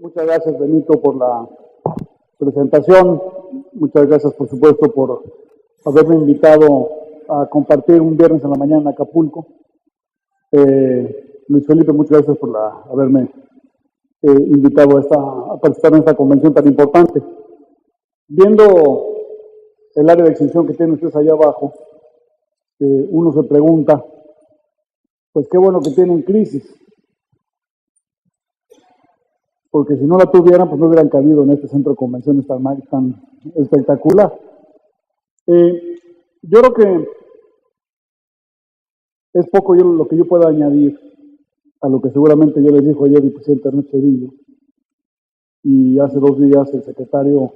Muchas gracias, Benito, por la presentación. Muchas gracias, por supuesto, por haberme invitado a compartir un viernes en la mañana en Acapulco. Luis Felipe, muchas gracias por haberme invitado a participar en esta convención tan importante. Viendo el área de extinción que tienen ustedes allá abajo, uno se pregunta, pues qué bueno que tienen crisis, porque si no la tuvieran, pues no hubieran cabido en este centro de convenciones tan espectacular. Yo creo que es poco lo que yo pueda añadir a lo que seguramente yo les dijo ayer el presidente Ernesto Zedillo y hace 2 días el secretario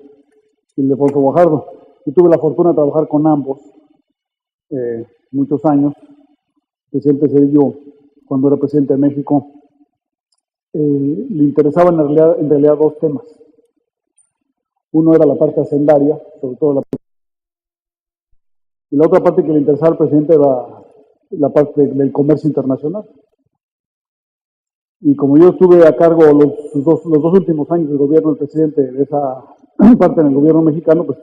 Ildefonso Guajardo. Yo tuve la fortuna de trabajar con ambos muchos años. El presidente Zedillo, cuando era presidente de México, le interesaban en realidad 2 temas. Uno era la parte hacendaria, sobre todo y la otra parte que le interesaba al presidente era la parte del comercio internacional. Y como yo estuve a cargo los dos últimos años del gobierno del presidente de esa parte en el gobierno mexicano, pues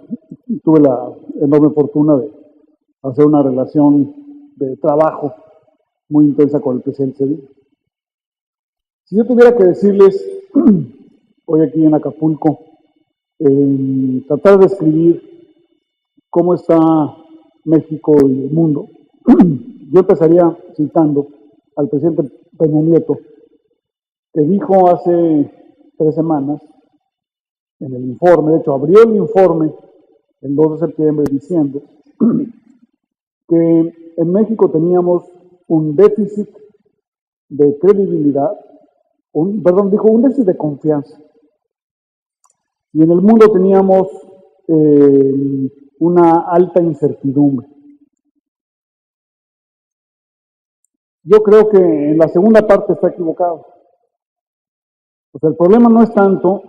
tuve la enorme fortuna de hacer una relación de trabajo muy intensa con el presidente Zedillo. Si yo tuviera que decirles hoy aquí en Acapulco, tratar de describir cómo está México y el mundo, yo empezaría citando al presidente Peña Nieto, que dijo hace 3 semanas en el informe, de hecho abrió el informe el 2 de septiembre diciendo que en México teníamos un déficit de credibilidad, dijo un déficit de confianza, y en el mundo teníamos una alta incertidumbre. Yo creo que en la segunda parte está equivocado. O sea, el problema no es tanto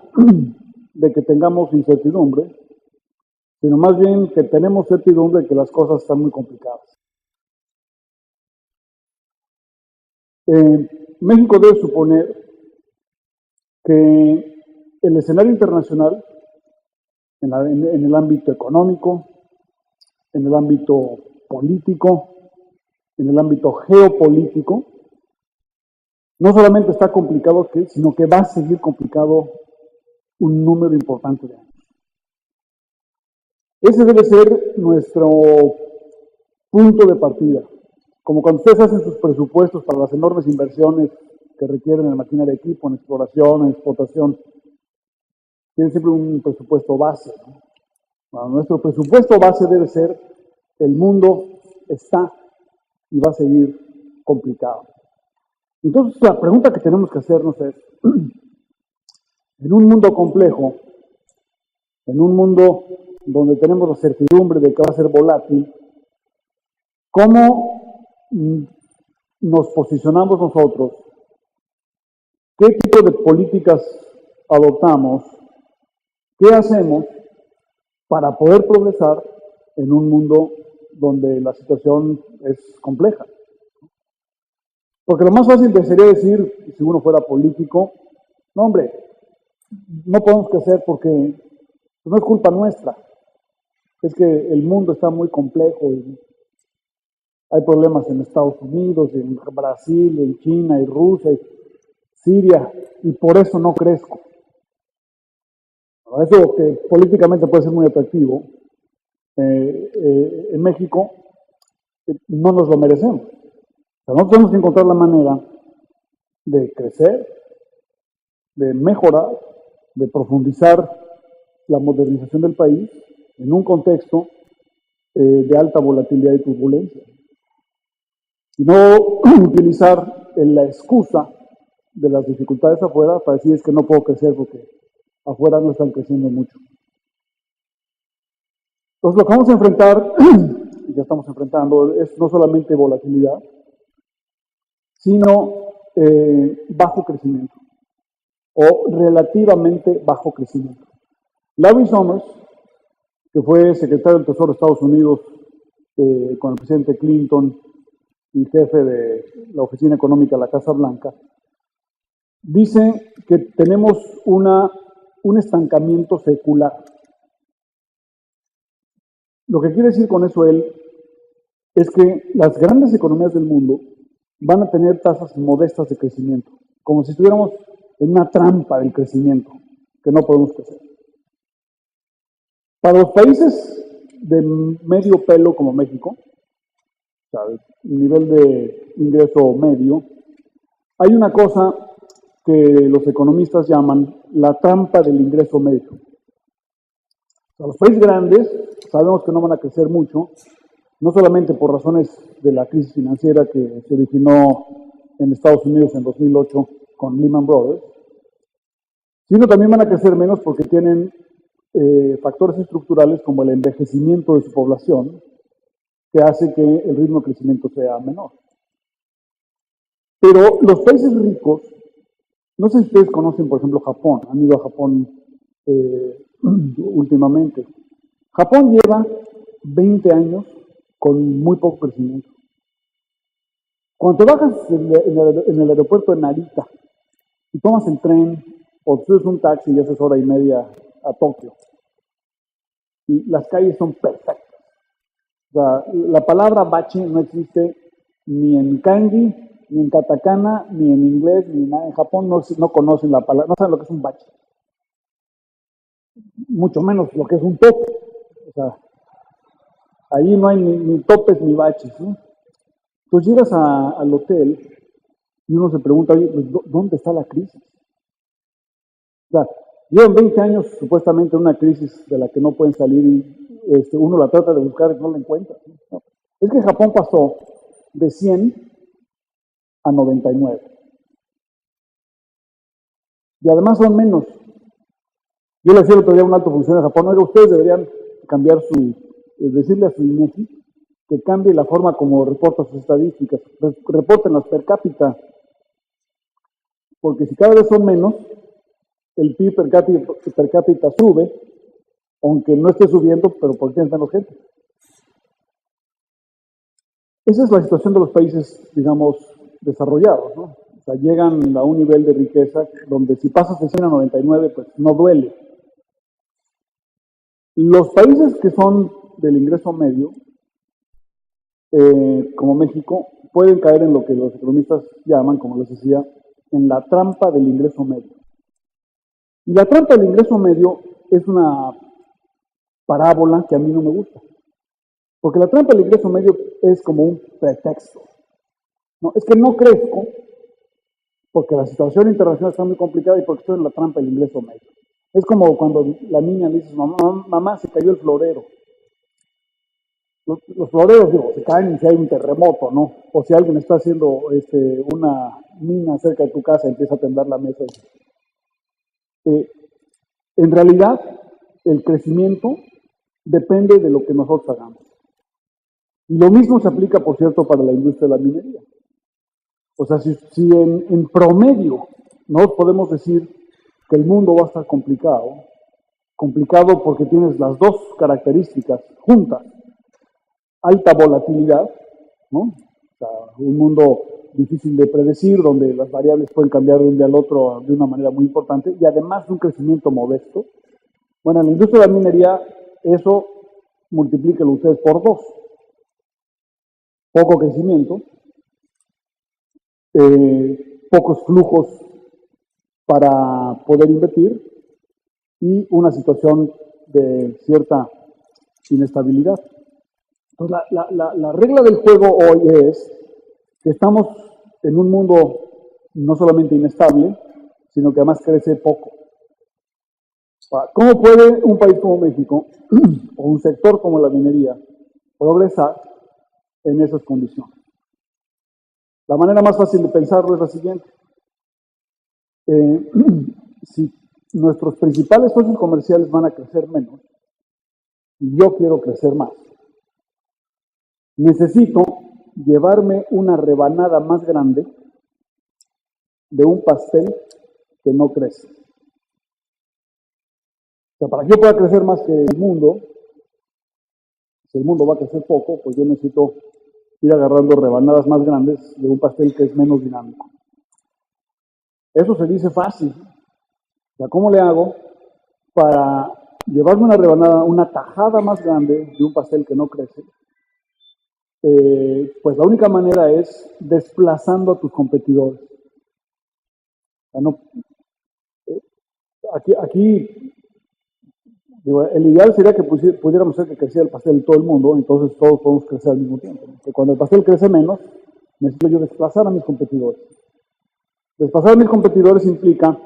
de que tengamos incertidumbre, sino más bien que tenemos certidumbre de que las cosas están muy complicadas. México debe suponer que el escenario internacional, en el ámbito económico, en el ámbito político, en el ámbito geopolítico, no solamente está complicado, sino que va a seguir complicado un número importante de años. Ese debe ser nuestro punto de partida. Como cuando ustedes hacen sus presupuestos para las enormes inversiones que requieren en maquinaria de equipo, en exploración, en explotación, tienen siempre un presupuesto base, ¿no? Bueno, nuestro presupuesto base debe ser: el mundo está y va a seguir complicado. Entonces, la pregunta que tenemos que hacernos es, en un mundo complejo, en un mundo donde tenemos la certidumbre de que va a ser volátil, ¿cómo nos posicionamos nosotros? ¿Qué tipo de políticas adoptamos? ¿Qué hacemos para poder progresar en un mundo donde la situación es compleja? Porque lo más fácil sería decir, si uno fuera político, no hombre, no podemos crecer porque no es culpa nuestra, es que el mundo está muy complejo y hay problemas en Estados Unidos, en Brasil, en China, en Rusia, en Siria, y por eso no crezco. Eso que políticamente puede ser muy atractivo, en México no nos lo merecemos. O sea, nosotros tenemos que encontrar la manera de crecer, de mejorar, de profundizar la modernización del país en un contexto de alta volatilidad y turbulencia. Y no utilizar la excusa de las dificultades afuera para decir es que no puedo crecer porque afuera no están creciendo mucho. Entonces lo que vamos a enfrentar, y ya estamos enfrentando, es no solamente volatilidad, sino bajo crecimiento, o relativamente bajo crecimiento. Larry Summers, que fue secretario del Tesoro de Estados Unidos con el presidente Clinton y jefe de la Oficina Económica de la Casa Blanca, dice que tenemos un estancamiento secular. Lo que quiere decir con eso él es que las grandes economías del mundo van a tener tasas modestas de crecimiento, como si estuviéramos en una trampa del crecimiento, que no podemos crecer. Para los países de medio pelo como México, o sea, nivel de ingreso medio, hay una cosa que los economistas llaman la trampa del ingreso medio. O sea, los países grandes sabemos que no van a crecer mucho, no solamente por razones de la crisis financiera que se originó en Estados Unidos en 2008 con Lehman Brothers, sino también van a crecer menos porque tienen factores estructurales como el envejecimiento de su población, que hace que el ritmo de crecimiento sea menor. Pero los países ricos, no sé si ustedes conocen, por ejemplo, Japón, han ido a Japón últimamente. Japón lleva 20 años con muy poco crecimiento. Cuando te bajas en el aeropuerto de Narita y tomas el tren o subes un taxi y haces hora y media a Tokio, y las calles son perfectas. O sea, la palabra bache no existe ni en kanji, ni en katakana, ni en inglés, ni nada. En Japón no conocen la palabra, no saben lo que es un bache. Mucho menos lo que es un tope. O sea, ahí no hay ni topes ni baches, ¿no? Entonces llegas al hotel y uno se pregunta, oye, pues, ¿dónde está la crisis? O sea, llevan 20 años supuestamente en una crisis de la que no pueden salir y uno la trata de buscar y no la encuentra, ¿no? Es que Japón pasó de 100 a 99. Y además son menos. Yo le decía el otro día a un alto funcionario de Japón, oiga, ustedes deberían cambiar decirle a su INEGI que cambie la forma como reporta sus estadísticas, reporten las per cápita, porque si cada vez son menos, el PIB per cápita sube, aunque no esté subiendo, pero porque tienen menos gente. Esa es la situación de los países, digamos, desarrollados, ¿no? O sea, llegan a un nivel de riqueza donde si pasas de 100 a 99, pues no duele. Los países que son del ingreso medio, como México, pueden caer en lo que los economistas llaman, como les decía, en la trampa del ingreso medio. Y la trampa del ingreso medio es una parábola que a mí no me gusta. Porque la trampa del ingreso medio es como un pretexto. No, es que no crezco porque la situación internacional está muy complicada y porque estoy en la trampa del ingreso medio. Es como cuando la niña le dice, mamá, se cayó el florero. Los floreros, digo, se caen si hay un terremoto, ¿no? O si alguien está haciendo una mina cerca de tu casa y empieza a temblar la mesa. En realidad, el crecimiento depende de lo que nosotros hagamos. Y lo mismo se aplica, por cierto, para la industria de la minería. O sea, si en promedio no podemos decir que el mundo va a estar complicado porque tienes las dos características juntas, alta volatilidad, ¿no? O sea, un mundo difícil de predecir, donde las variables pueden cambiar de un día al otro de una manera muy importante, y además de un crecimiento modesto. Bueno, en la industria de la minería, eso multiplíquelo ustedes por 2. Poco crecimiento, pocos flujos para poder invertir y una situación de cierta inestabilidad. Entonces, la regla del juego hoy es que estamos en un mundo no solamente inestable, sino que además crece poco. ¿Cómo puede un país como México o un sector como la minería progresar en esas condiciones? La manera más fácil de pensarlo es la siguiente. Si nuestros principales socios comerciales van a crecer menos y yo quiero crecer más, necesito llevarme una rebanada más grande de un pastel que no crece. O sea, para que yo pueda crecer más que el mundo, si el mundo va a crecer poco, pues yo necesito ir agarrando rebanadas más grandes de un pastel que es menos dinámico. Eso se dice fácil. O sea, ¿cómo le hago para llevarme una rebanada, una tajada más grande de un pastel que no crece? Pues la única manera es desplazando a tus competidores. O sea, no, aquí digo, el ideal sería que pudiéramos hacer que creciera el pastel en todo el mundo, entonces todos podemos crecer al mismo tiempo. Que cuando el pastel crece menos, necesito yo desplazar a mis competidores. Desplazar a mis competidores implica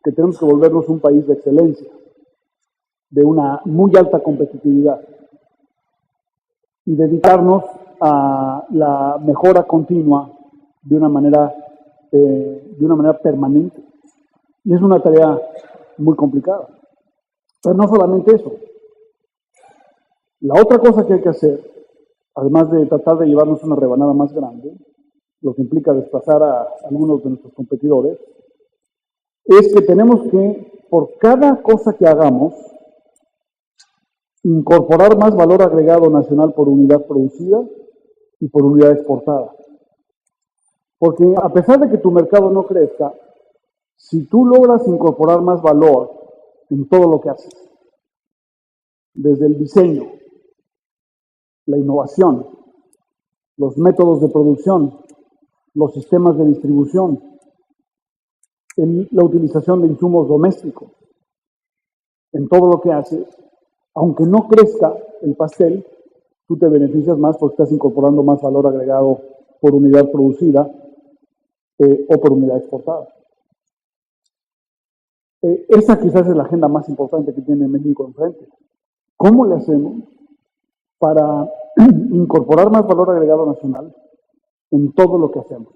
que tenemos que volvernos un país de excelencia, de una muy alta competitividad, y dedicarnos a la mejora continua de una manera permanente. Y es una tarea muy complicada. Pero no solamente eso. La otra cosa que hay que hacer, además de tratar de llevarnos una rebanada más grande, lo que implica desplazar a algunos de nuestros competidores, es que tenemos que, por cada cosa que hagamos, incorporar más valor agregado nacional por unidad producida y por unidad exportada. Porque a pesar de que tu mercado no crezca, si tú logras incorporar más valor en todo lo que haces, desde el diseño, la innovación, los métodos de producción, los sistemas de distribución, la utilización de insumos domésticos, en todo lo que haces, aunque no crezca el pastel, tú te beneficias más porque estás incorporando más valor agregado por unidad producida o por unidad exportada. Esa quizás es la agenda más importante que tiene México enfrente. ¿Cómo le hacemos para incorporar más valor agregado nacional en todo lo que hacemos?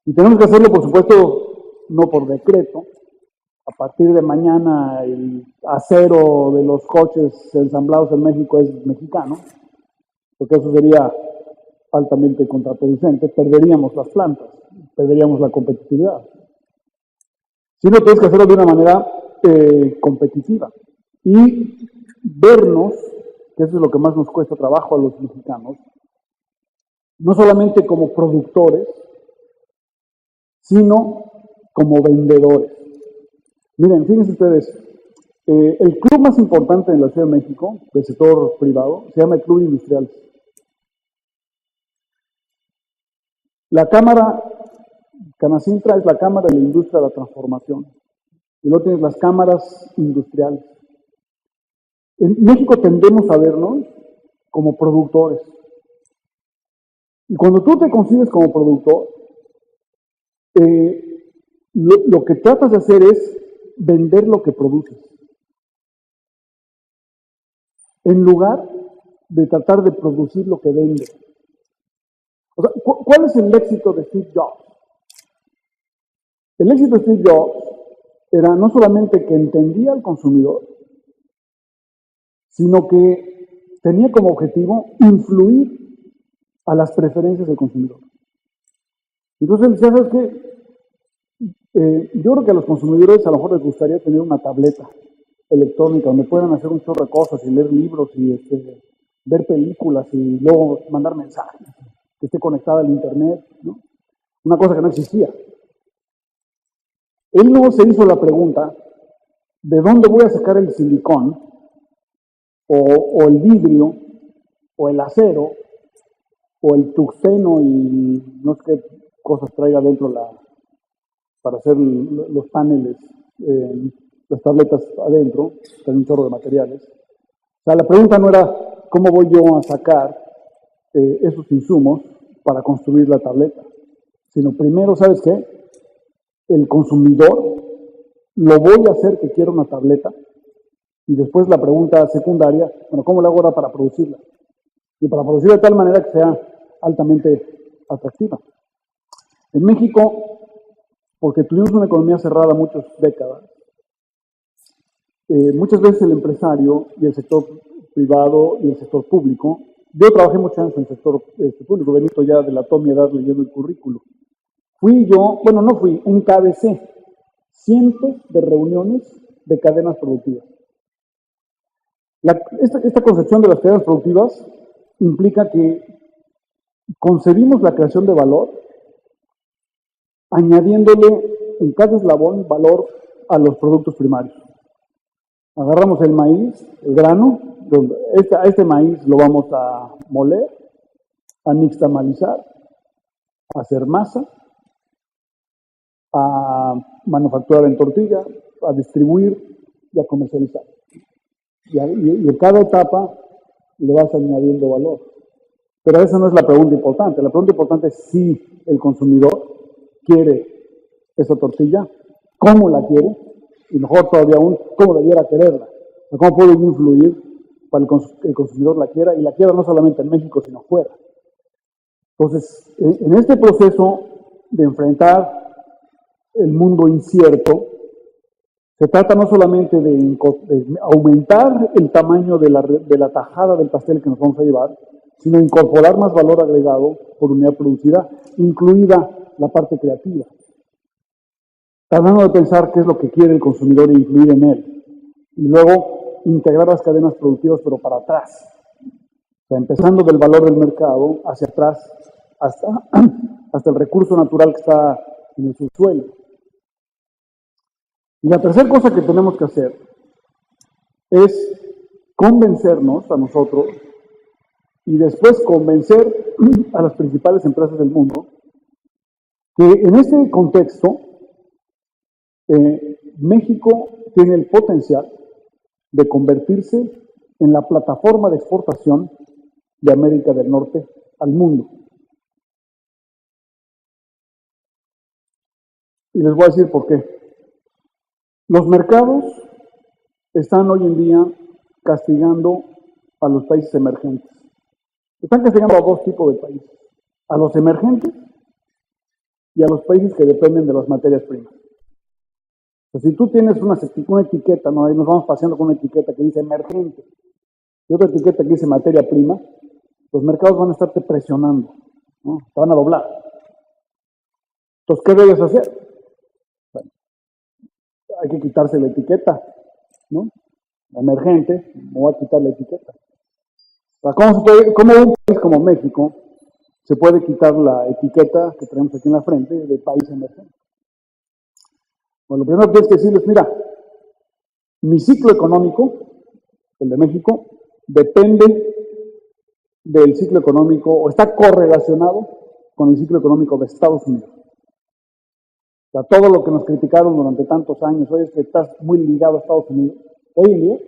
Y tenemos que hacerlo, por supuesto, no por decreto. A partir de mañana el acero de los coches ensamblados en México es mexicano, porque eso sería altamente contraproducente. Perderíamos las plantas, perderíamos la competitividad. Sino tienes que hacerlo de una manera competitiva y vernos, que eso es lo que más nos cuesta trabajo a los mexicanos, no solamente como productores, sino como vendedores. Miren, fíjense ustedes, el club más importante en la Ciudad de México, del sector privado, se llama el Club Industrial. La Cámara, Canacintra es la Cámara de la Industria de la Transformación. Y luego tienes las cámaras industriales. En México tendemos a vernos como productores. Y cuando tú te concibes como productor, lo que tratas de hacer es vender lo que produces, en lugar de tratar de producir lo que vende. O sea, ¿cuál es el éxito de Steve Jobs? El éxito de Steve Jobs era no solamente que entendía al consumidor, sino que tenía como objetivo influir a las preferencias del consumidor. Entonces él decía, ¿sabes qué? Yo creo que a los consumidores a lo mejor les gustaría tener una tableta electrónica donde puedan hacer un chorro de cosas y leer libros y ver películas y luego mandar mensajes, que esté conectada al internet, ¿no? Una cosa que no existía. Él luego se hizo la pregunta, ¿de dónde voy a sacar el silicón o el vidrio o el acero o el tuxeno y no sé qué cosas traiga dentro para hacer los paneles, las tabletas adentro, con un chorro de materiales? O sea, la pregunta no era cómo voy yo a sacar esos insumos para construir la tableta, sino primero, ¿sabes qué? El consumidor lo voy a hacer que quiera una tableta y después la pregunta secundaria, bueno, ¿cómo le hago ahora para producirla? Y para producirla de tal manera que sea altamente atractiva. En México, porque tuvimos una economía cerrada muchas décadas, muchas veces el empresario y el sector privado y el sector público, yo trabajé muchos años en el sector público, Benito ya delató mi edad leyendo el currículo. Encabecé cientos de reuniones de cadenas productivas. Esta concepción de las cadenas productivas implica que concebimos la creación de valor añadiéndole en cada eslabón valor a los productos primarios. Agarramos el maíz, el grano, este maíz lo vamos a moler, a nixtamalizar, a hacer masa, a manufacturar en tortilla, a distribuir y a comercializar. Y en cada etapa le vas añadiendo valor. Pero esa no es la pregunta importante. La pregunta importante es si el consumidor quiere esa tortilla, cómo la quiere, y mejor todavía aún, cómo debiera quererla. O cómo puede influir para que el consumidor la quiera, y la quiera no solamente en México, sino fuera. Entonces, en este proceso de enfrentar el mundo incierto, se trata no solamente de aumentar el tamaño de la tajada del pastel que nos vamos a llevar, sino incorporar más valor agregado por unidad producida, incluida la parte creativa. Tratando de pensar qué es lo que quiere el consumidor e influir en él. Y luego integrar las cadenas productivas, pero para atrás. O sea, empezando del valor del mercado hacia atrás, hasta el recurso natural que está en el subsuelo. Y la tercera cosa que tenemos que hacer es convencernos a nosotros y después convencer a las principales empresas del mundo que en este contexto México tiene el potencial de convertirse en la plataforma de exportación de América del Norte al mundo. Y les voy a decir por qué. Los mercados están hoy en día castigando a los países emergentes. Están castigando a dos tipos de países. A los emergentes y a los países que dependen de las materias primas. O sea, si tú tienes una etiqueta, ¿no? Ahí nos vamos paseando con una etiqueta que dice emergente y otra etiqueta que dice materia prima, los mercados van a estarte presionando, ¿no? Te van a doblar. Entonces, ¿qué debes hacer? Bueno, hay que quitarse la etiqueta, ¿no? Emergente, me voy a quitar la etiqueta. O sea, ¿cómo un país como México se puede quitar la etiqueta que tenemos aquí en la frente de país emergente? Bueno, lo primero que tienes que decirles, mira, mi ciclo económico, el de México, depende del ciclo económico, o está correlacionado con el ciclo económico de Estados Unidos. O sea, todo lo que nos criticaron durante tantos años, hoy es que estás muy ligado a Estados Unidos. Hoy en día,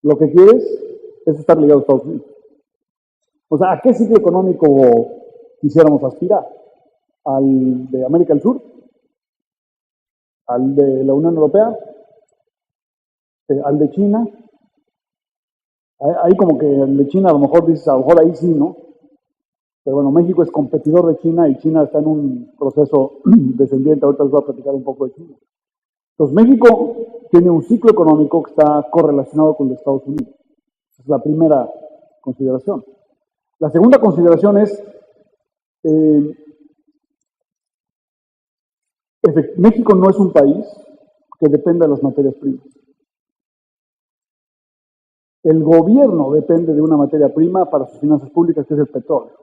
lo que quieres es estar ligado a Estados Unidos. O sea, ¿a qué ciclo económico quisiéramos aspirar? ¿Al de América del Sur? ¿Al de la Unión Europea? ¿Al de China? Ahí como que el de China a lo mejor dices, a lo mejor ahí sí, ¿no? Pero bueno, México es competidor de China y China está en un proceso descendiente. Ahorita les voy a platicar un poco de China. Entonces, México tiene un ciclo económico que está correlacionado con el de Estados Unidos. Esa es la primera consideración. La segunda consideración es, México no es un país que dependa de las materias primas. El gobierno depende de una materia prima para sus finanzas públicas, que es el petróleo.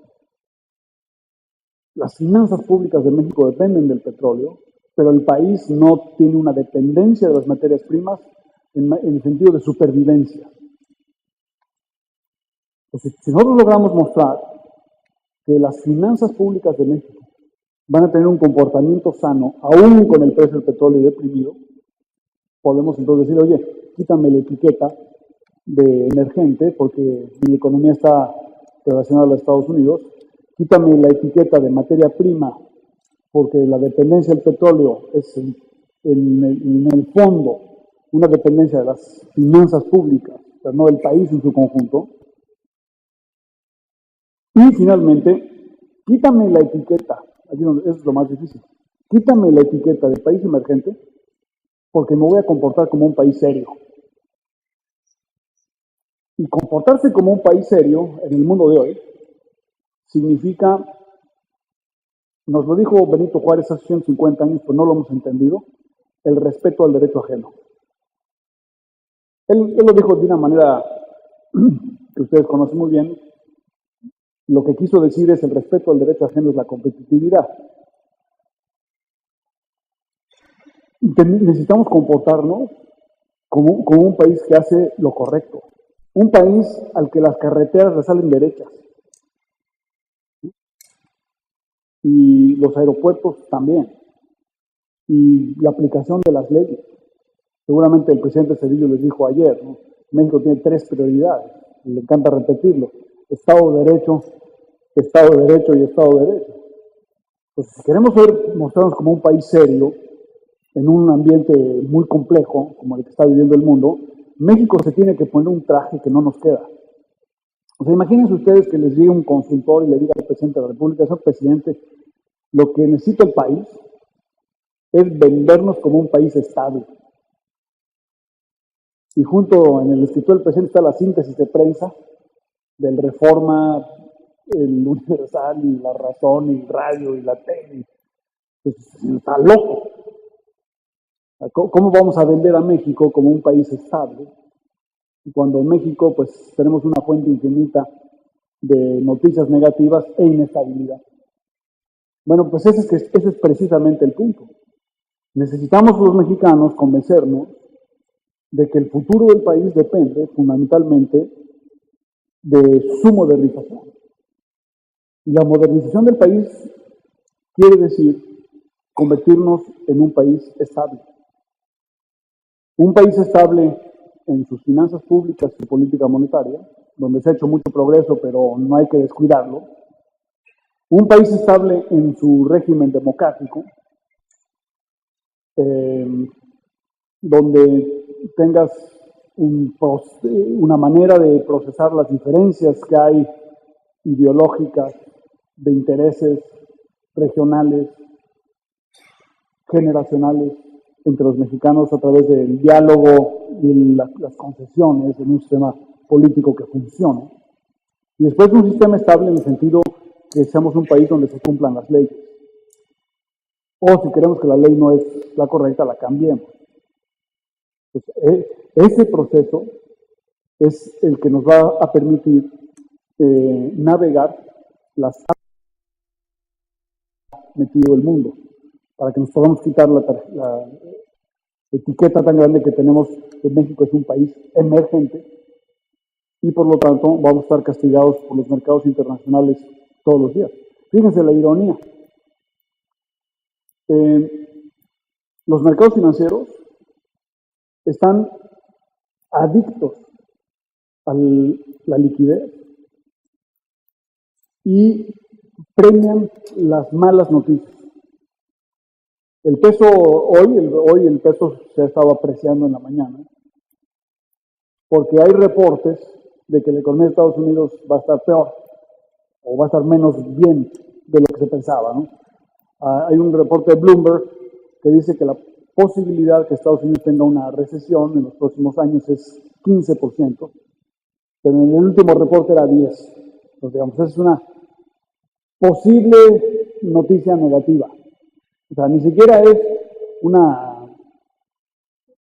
Las finanzas públicas de México dependen del petróleo, pero el país no tiene una dependencia de las materias primas en el sentido de supervivencia. Entonces, si nosotros logramos mostrar que las finanzas públicas de México van a tener un comportamiento sano, aún con el precio del petróleo deprimido, podemos entonces decir, oye, quítame la etiqueta de emergente, porque mi economía está relacionada a los Estados Unidos, quítame la etiqueta de materia prima, porque la dependencia del petróleo es en el fondo una dependencia de las finanzas públicas, pero no del país en su conjunto. Y finalmente, quítame la etiqueta, aquí donde es lo más difícil, quítame la etiqueta de país emergente, porque me voy a comportar como un país serio. Y comportarse como un país serio en el mundo de hoy significa, nos lo dijo Benito Juárez hace 150 años, pero no lo hemos entendido, el respeto al derecho ajeno. Él lo dijo de una manera que ustedes conocen muy bien. Lo que quiso decir es el respeto al derecho ajeno es la competitividad. necesitamos comportarnos como un país que hace lo correcto. Un país al que las carreteras le salen derechas. Y los aeropuertos también. Y la aplicación de las leyes. Seguramente el presidente Cedillo les dijo ayer, ¿no? México tiene 3 prioridades. Le encanta repetirlo. Estado de Derecho, Estado de Derecho y Estado de Derecho. Pues si queremos mostrarnos como un país serio, en un ambiente muy complejo, como el que está viviendo el mundo, México se tiene que poner un traje que no nos queda. O sea, imagínense ustedes que les llegue un consultor y le diga al presidente de la República: señor presidente, lo que necesita el país es vendernos como un país estable. Y junto en el escritorio del presidente está la síntesis de prensa del Reforma, el Universal, y La Razón, y el Radio, y la tele. Pues, está loco. ¿Cómo vamos a vender a México como un país estable? Cuando en México pues tenemos una fuente infinita de noticias negativas e inestabilidad. Bueno, pues ese es precisamente el punto. Necesitamos los mexicanos convencernos de que el futuro del país depende fundamentalmente de su modernización. Y la modernización del país quiere decir convertirnos en un país estable. Un país estable en sus finanzas públicas y política monetaria, donde se ha hecho mucho progreso, pero no hay que descuidarlo. Un país estable en su régimen democrático, donde tengas una manera de procesar las diferencias que hay ideológicas, de intereses regionales, generacionales, entre los mexicanos a través del diálogo y las concesiones en un sistema político que funcione. Y después un sistema estable en el sentido que seamos un país donde se cumplan las leyes. O si queremos que la ley no es la correcta, la cambiemos. Entonces, ese proceso es el que nos va a permitir navegar las metido el mundo, para que nos podamos quitar la etiqueta tan grande que tenemos que México es un país emergente y por lo tanto vamos a estar castigados por los mercados internacionales todos los días. Fíjense la ironía. Los mercados financieros están adictos a la liquidez y premian las malas noticias. El peso hoy el peso se ha estado apreciando en la mañana, porque hay reportes de que la economía de Estados Unidos va a estar peor, o va a estar menos bien de lo que se pensaba, ¿no? Hay un reporte de Bloomberg que dice que la posibilidad que Estados Unidos tenga una recesión en los próximos años es 15%, pero en el último reporte era 10%. Entonces, digamos, es una posible noticia negativa. O sea, ni siquiera es una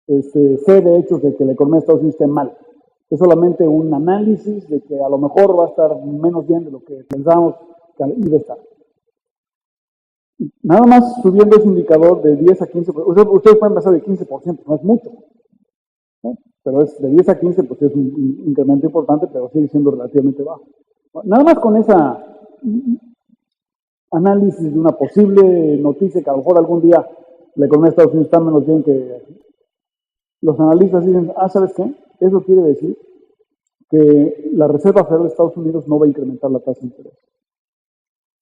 fe de hechos de que la economía de Estados Unidos esté mal. Es solamente un análisis de que a lo mejor va a estar menos bien de lo que pensábamos que iba a estar. Nada más subiendo ese indicador de 10 a 15%. Ustedes pueden pasar de 15%, no es mucho. ¿Eh? Pero es de 10 a 15, pues es un incremento importante, pero sigue siendo relativamente bajo. Nada más con esa análisis de una posible noticia que a lo mejor algún día la economía de Estados Unidos está menos bien, que los analistas dicen: ¿sabes qué? Eso quiere decir que la Reserva Federal de Estados Unidos no va a incrementar la tasa de interés.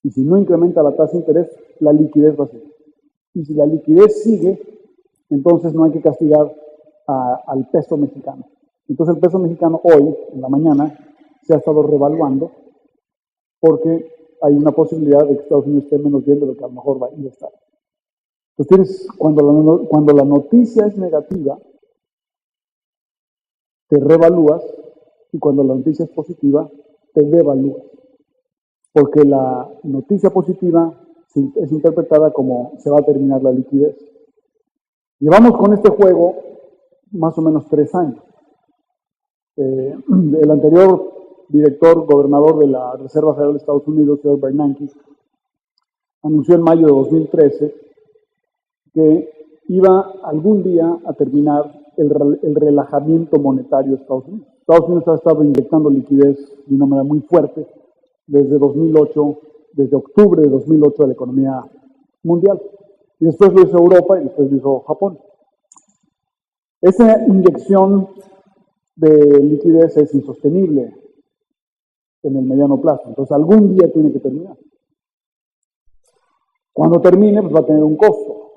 Y si no incrementa la tasa de interés, la liquidez va a seguir. Y si la liquidez sigue, entonces no hay que castigar al peso mexicano. Entonces el peso mexicano hoy, en la mañana, se ha estado revaluando porque hay una posibilidad de que Estados Unidos esté menos bien de lo que a lo mejor va a ir a estar. Entonces, cuando la noticia es negativa, te revalúas, y cuando la noticia es positiva, te devalúas. Porque la noticia positiva es interpretada como se va a terminar la liquidez. Llevamos con este juego más o menos 3 años. El anterior gobernador de la Reserva Federal de Estados Unidos, señor Bernanke, anunció en mayo de 2013 que iba algún día a terminar el relajamiento monetario de Estados Unidos. Estados Unidos ha estado inyectando liquidez de una manera muy fuerte desde 2008, desde octubre de 2008 a la economía mundial. Y después lo hizo Europa y después lo hizo Japón. Esa inyección de liquidez es insostenible en el mediano plazo. Entonces, algún día tiene que terminar. Cuando termine, pues va a tener un costo,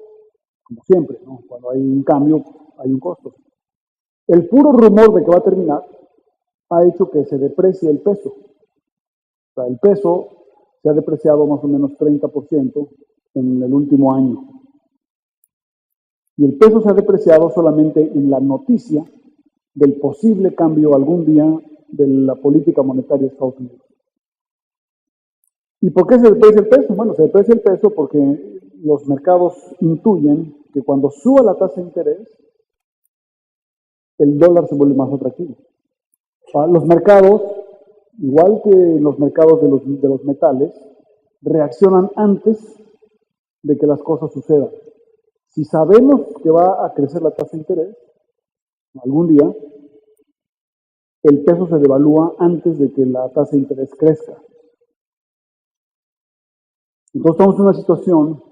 como siempre, ¿no? Cuando hay un cambio, hay un costo. El puro rumor de que va a terminar ha hecho que se deprecie el peso. O sea, el peso se ha depreciado más o menos 30% en el último año. Y el peso se ha depreciado solamente en la noticia del posible cambio algún día de la política monetaria de Estados Unidos. ¿Y por qué se deprecia el peso? Bueno, se deprecia el peso porque los mercados intuyen que cuando suba la tasa de interés, el dólar se vuelve más atractivo. Los mercados, igual que los mercados de los metales, reaccionan antes de que las cosas sucedan. Si sabemos que va a crecer la tasa de interés, algún día, el peso se devalúa antes de que la tasa de interés crezca. Entonces estamos en una situación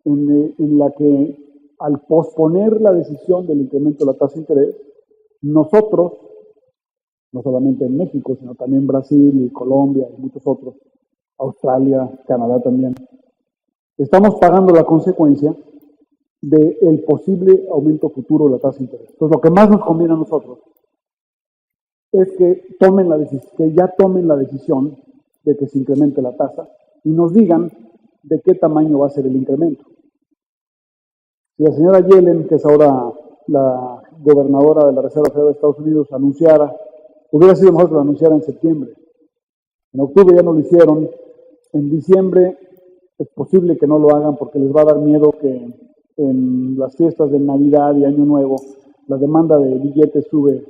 en la que al posponer la decisión del incremento de la tasa de interés, nosotros, no solamente en México, sino también Brasil y Colombia y muchos otros, Australia, Canadá también, estamos pagando la consecuencia del posible aumento futuro de la tasa de interés. Entonces, lo que más nos conviene a nosotros es que ya tomen la decisión de que se incremente la tasa y nos digan de qué tamaño va a ser el incremento. Si la señora Yellen, que es ahora la gobernadora de la Reserva Federal de Estados Unidos, hubiera sido mejor que lo anunciara en septiembre. En octubre ya no lo hicieron. En diciembre es posible que no lo hagan porque les va a dar miedo que en las fiestas de Navidad y Año Nuevo la demanda de billetes sube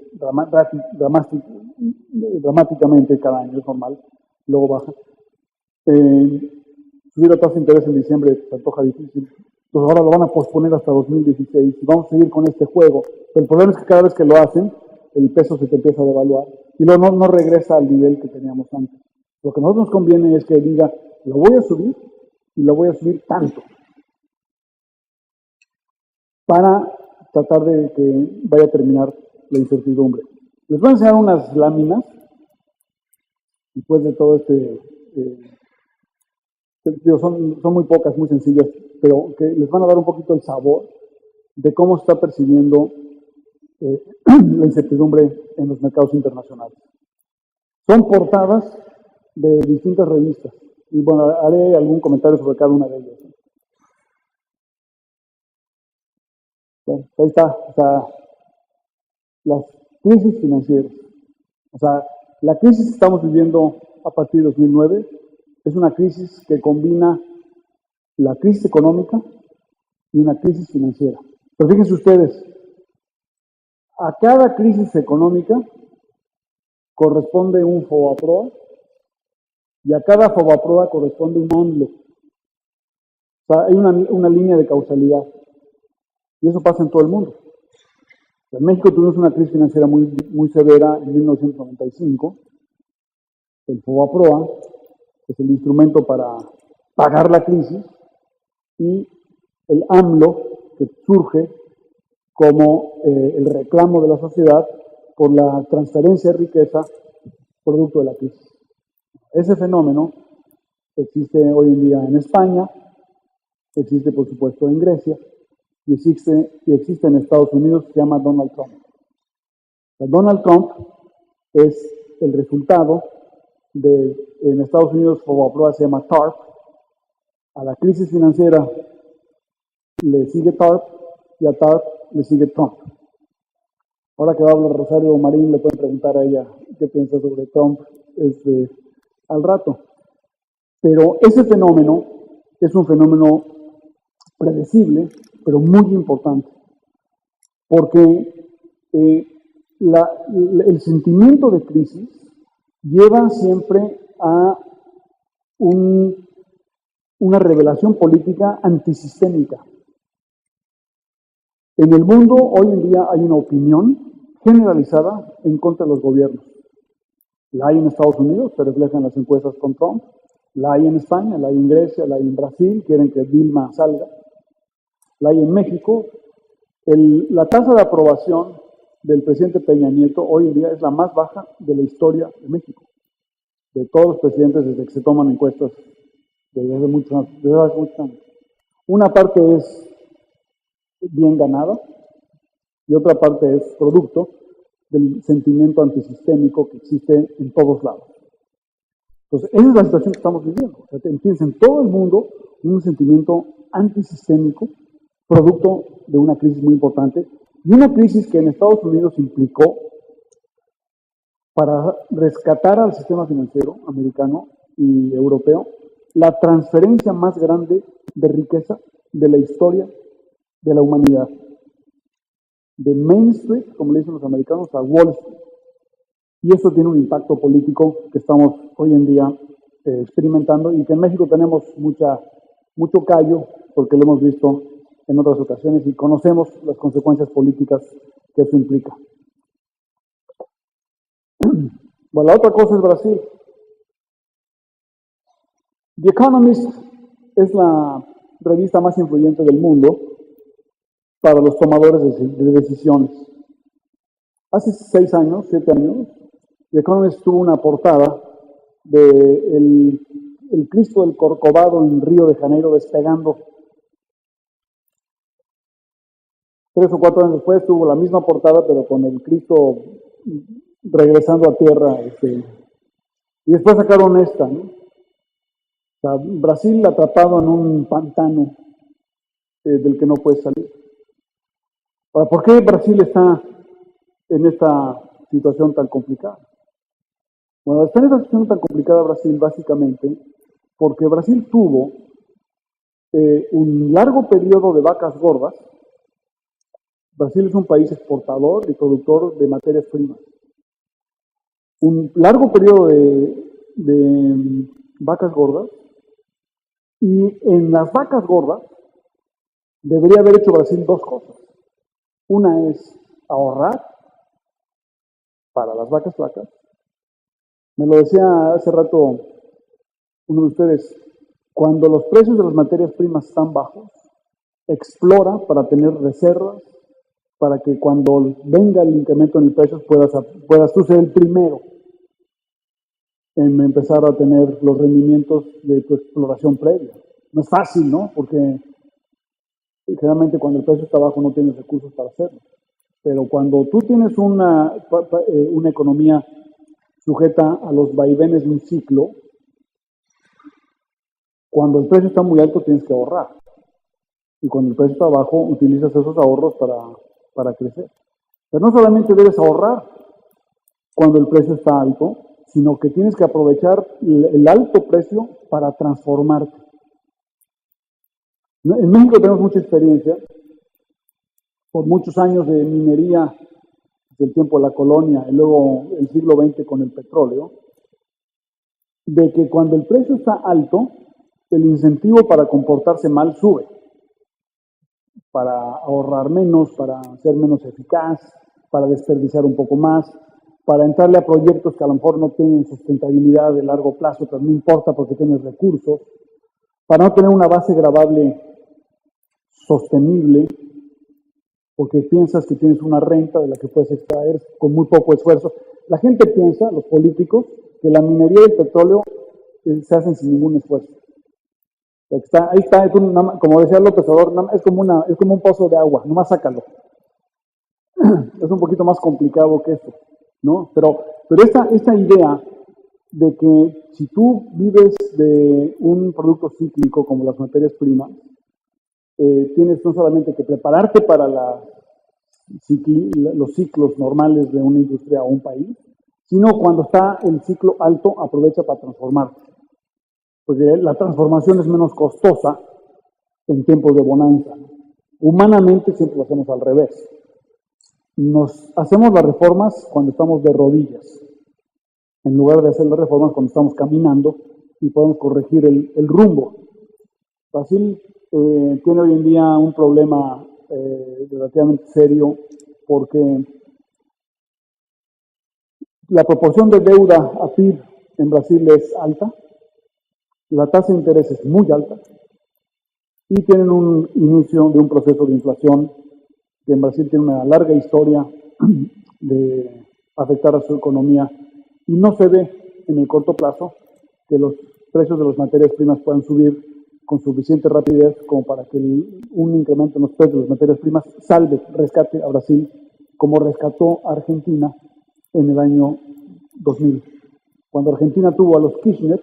dramáticamente cada año, es normal, luego baja. Subir la tasa de interés en diciembre se antoja difícil. Entonces ahora lo van a posponer hasta 2016 y vamos a seguir con este juego. Pero el problema es que cada vez que lo hacen, el peso se te empieza a devaluar y luego no regresa al nivel que teníamos antes. Lo que a nosotros nos conviene es que diga, lo voy a subir y lo voy a subir tanto, para tratar de que vaya a terminar la incertidumbre. Les voy a enseñar unas láminas, después de todo son muy pocas, muy sencillas, pero que les van a dar un poquito el sabor de cómo se está percibiendo la incertidumbre en los mercados internacionales. Son portadas de distintas revistas, y bueno, haré algún comentario sobre cada una de ellas. Bueno, ahí está, o sea, las crisis financieras. O sea, la crisis que estamos viviendo a partir de 2009 es una crisis que combina la crisis económica y una crisis financiera. Pero fíjense ustedes, a cada crisis económica corresponde un FOBAPROA y a cada FOBAPROA corresponde un AMLO. O sea, hay una línea de causalidad. Y eso pasa en todo el mundo. En México tuvimos una crisis financiera muy, muy severa en 1995. El FOBAPROA es el instrumento para pagar la crisis, y el AMLO, que surge como el reclamo de la sociedad por la transferencia de riqueza producto de la crisis. Ese fenómeno existe hoy en día en España, existe por supuesto en Grecia, y existe en Estados Unidos, se llama Donald Trump. Donald Trump es el resultado en Estados Unidos, FOBAPROA se llama TARP. A la crisis financiera le sigue TARP y a TARP le sigue Trump. Ahora que va a hablar Rosario Marín, le pueden preguntar a ella qué piensa sobre Trump al rato. Pero ese fenómeno es un fenómeno predecible, pero muy importante, porque el sentimiento de crisis lleva siempre a una revelación política antisistémica. En el mundo hoy en día hay una opinión generalizada en contra de los gobiernos. La hay en Estados Unidos, se refleja en las encuestas con Trump, la hay en España, la hay en Grecia, la hay en Brasil, quieren que Dilma salga, la hay en México. La tasa de aprobación del presidente Peña Nieto hoy en día es la más baja de la historia de México, de todos los presidentes desde que se toman encuestas desde hace muchos años. Una parte es bien ganada y otra parte es producto del sentimiento antisistémico que existe en todos lados. Entonces, esa es la situación que estamos viviendo. O sea, tienes en todo el mundo un sentimiento antisistémico, producto de una crisis muy importante, y una crisis que en Estados Unidos implicó, para rescatar al sistema financiero americano y europeo, la transferencia más grande de riqueza de la historia de la humanidad. De Main Street, como le dicen los americanos, a Wall Street. Y eso tiene un impacto político que estamos hoy en día experimentando y que en México tenemos mucho callo porque lo hemos visto en otras ocasiones y conocemos las consecuencias políticas que eso implica. Bueno, la otra cosa es Brasil. The Economist es la revista más influyente del mundo para los tomadores de decisiones. Hace 6 años, 7 años, The Economist tuvo una portada de el Cristo del Corcovado en Río de Janeiro despegando. 3 o 4 años después tuvo la misma portada, pero con el Cristo regresando a tierra. Y después sacaron esta, ¿no? O sea, Brasil atrapado en un pantano del que no puede salir. Ahora, ¿por qué Brasil está en esta situación tan complicada? Bueno, está en esta situación tan complicada Brasil básicamente porque Brasil tuvo un largo periodo de vacas gordas. Brasil es un país exportador y productor de materias primas. Un largo periodo de vacas gordas, y en las vacas gordas debería haber hecho Brasil 2 cosas. Una es ahorrar para las vacas flacas. Me lo decía hace rato uno de ustedes, cuando los precios de las materias primas están bajos, explora para tener reservas, para que cuando venga el incremento en el precio puedas tú ser el primero en empezar a tener los rendimientos de tu exploración previa. No es fácil, ¿no? Porque generalmente cuando el precio está bajo no tienes recursos para hacerlo. Pero cuando tú tienes una economía sujeta a los vaivenes de un ciclo, cuando el precio está muy alto tienes que ahorrar. Y cuando el precio está bajo, utilizas esos ahorros para crecer. Pero no solamente debes ahorrar cuando el precio está alto, sino que tienes que aprovechar el alto precio para transformarte. En México tenemos mucha experiencia, por muchos años de minería, desde el tiempo de la colonia y luego el siglo XX con el petróleo, de que cuando el precio está alto, el incentivo para comportarse mal sube, para ahorrar menos, para ser menos eficaz, para desperdiciar un poco más, para entrarle a proyectos que a lo mejor no tienen sustentabilidad de largo plazo, pero no importa porque tienes recursos, para no tener una base gravable sostenible, porque piensas que tienes una renta de la que puedes extraer con muy poco esfuerzo. La gente piensa, los políticos, que la minería y el petróleo se hacen sin ningún esfuerzo. Ahí está, como decía López Obrador, es como un pozo de agua, nomás sácalo. Es un poquito más complicado que eso, ¿no? Pero esta idea de que si tú vives de un producto cíclico como las materias primas, tienes no solamente que prepararte para los ciclos normales de una industria o un país, sino cuando está el ciclo alto, aprovecha para transformarte. Porque la transformación es menos costosa en tiempos de bonanza. Humanamente siempre lo hacemos al revés. Nos hacemos las reformas cuando estamos de rodillas, en lugar de hacer las reformas cuando estamos caminando y podemos corregir el rumbo. Brasil tiene hoy en día un problema relativamente serio porque la proporción de deuda a PIB en Brasil es alta, la tasa de interés es muy alta y tienen un inicio de un proceso de inflación que en Brasil tiene una larga historia de afectar a su economía y no se ve en el corto plazo que los precios de las materias primas puedan subir con suficiente rapidez como para que un incremento en los precios de las materias primas rescate a Brasil como rescató a Argentina en el año 2000. Cuando Argentina tuvo a los Kirchner,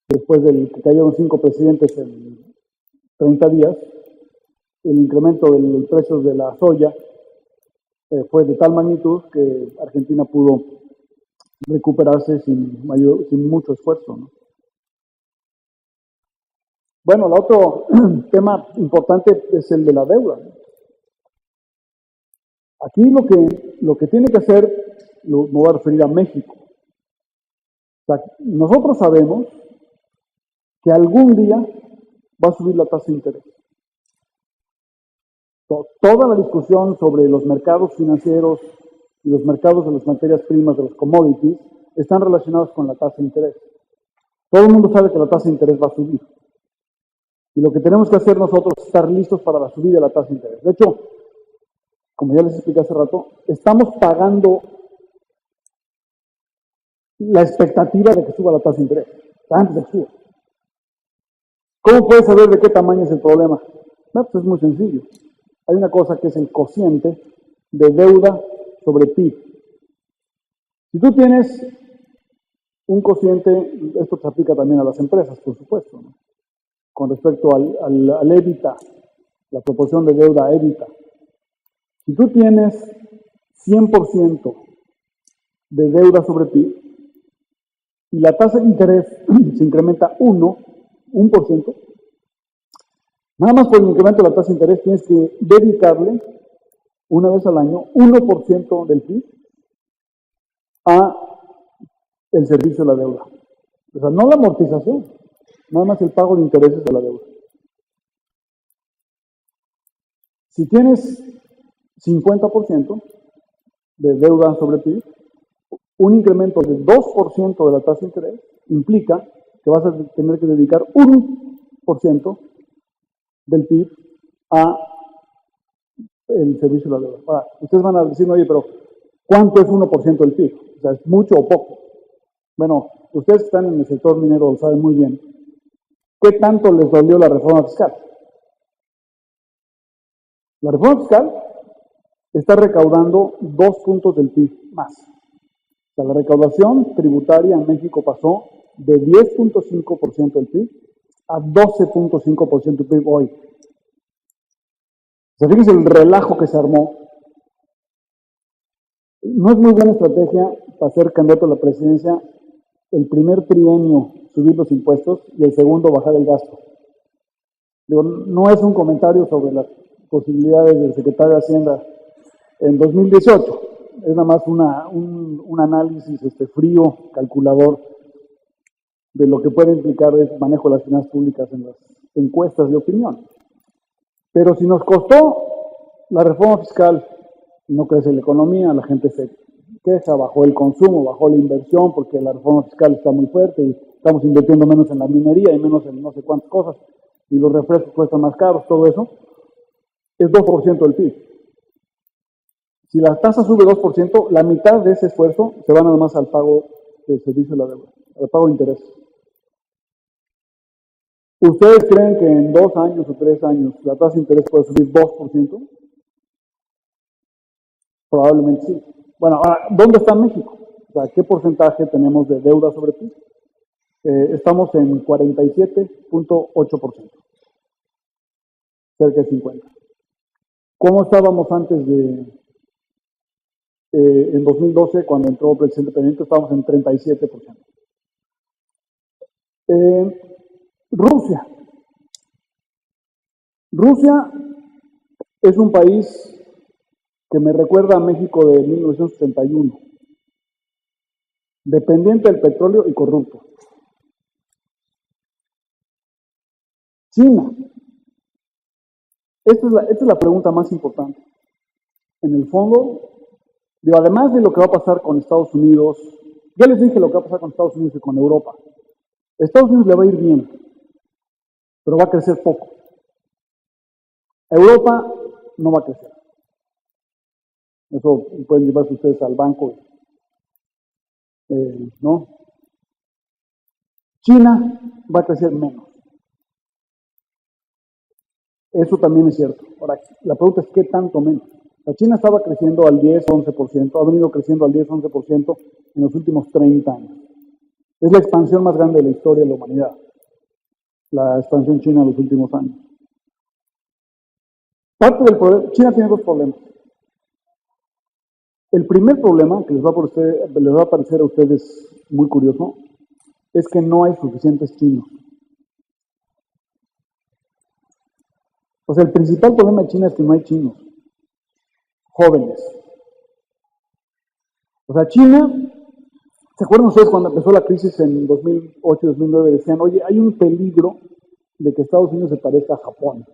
después de que cayeron 5 presidentes en 30 días, el incremento de los precios de la soya fue de tal magnitud que Argentina pudo recuperarse sin mucho esfuerzo, ¿no? Bueno, el otro tema importante es el de la deuda. Aquí lo que tiene que hacer, me voy a referir a México. O sea, nosotros sabemos que algún día va a subir la tasa de interés. Toda la discusión sobre los mercados financieros y los mercados de las materias primas, de los commodities, están relacionados con la tasa de interés. Todo el mundo sabe que la tasa de interés va a subir. Y lo que tenemos que hacer nosotros es estar listos para la subida de la tasa de interés. De hecho, como ya les expliqué hace rato, estamos pagando la expectativa de que suba la tasa de interés, antes de que suba. ¿Cómo puedes saber de qué tamaño es el problema? No, pues es muy sencillo. Hay una cosa que es el cociente de deuda sobre PIB. Si tú tienes un cociente, esto se aplica también a las empresas, por supuesto, ¿no? Con respecto al EBITDA, la proporción de deuda a EBITDA. Si tú tienes 100% de deuda sobre PIB y la tasa de interés se incrementa 1%, nada más por el incremento de la tasa de interés tienes que dedicarle una vez al año 1% del PIB a el servicio de la deuda. O sea, no la amortización, nada más el pago de intereses de la deuda. Si tienes 50% de deuda sobre PIB, un incremento de 2% de la tasa de interés implica que vas a tener que dedicar 1% del PIB a el servicio de la deuda. Ahora, ustedes van a decir, oye, pero ¿cuánto es 1% del PIB? O sea, ¿es mucho o poco? Bueno, ustedes que están en el sector minero lo saben muy bien. ¿Qué tanto les dolió la reforma fiscal? La reforma fiscal está recaudando 2 puntos del PIB más. O sea, la recaudación tributaria en México pasó de 10.5% del PIB a 12.5% del PIB hoy. O sea, fíjense el relajo que se armó. No es muy buena estrategia para ser candidato a la presidencia el primer trienio subir los impuestos y el segundo bajar el gasto. Digo, no es un comentario sobre las posibilidades del secretario de Hacienda en 2018, es nada más un análisis frío, calculador, de lo que puede implicar el manejo de las finanzas públicas en las encuestas de opinión. Pero si nos costó la reforma fiscal y no crece la economía, la gente se queja, bajó el consumo, bajó la inversión porque la reforma fiscal está muy fuerte y estamos invirtiendo menos en la minería y menos en no sé cuántas cosas y los refrescos cuestan más caros, todo eso, es 2% del PIB. Si la tasa sube 2%, la mitad de ese esfuerzo se va nada más al pago del servicio de la deuda, al pago de interés. ¿Ustedes creen que en 2 años o 3 años la tasa de interés puede subir 2%? Probablemente sí. Bueno, ahora, ¿dónde está México? O sea, ¿qué porcentaje tenemos de deuda sobre PIB? Estamos en 47.8%, cerca de 50%. ¿Cómo estábamos antes en 2012, cuando entró el presidente Peña Nieto, estábamos en 37%. Rusia. Rusia es un país que me recuerda a México de 1971, dependiente del petróleo y corrupto. China esta es la pregunta más importante. En el fondo, digo, además de lo que va a pasar con Estados Unidos, ya les dije lo que va a pasar con Estados Unidos y con Europa. A Estados Unidos le va a ir bien, pero va a crecer poco. Europa no va a crecer. Eso pueden llevarse ustedes al banco, ¿no? China va a crecer menos. Eso también es cierto. Ahora, la pregunta es ¿qué tanto menos? La China estaba creciendo al 10-11%, ha venido creciendo al 10-11% en los últimos 30 años. Es la expansión más grande de la historia de la humanidad, la expansión china en los últimos años. Parte del problema, China tiene dos problemas. El primer problema, que les va a parecer a ustedes muy curioso, es que no hay suficientes chinos. O sea, el principal problema de China es que no hay chinos jóvenes. O sea, China, ¿se acuerdan ustedes cuando empezó la crisis en 2008-2009? Decían, oye, hay un peligro de que Estados Unidos se parezca a Japón.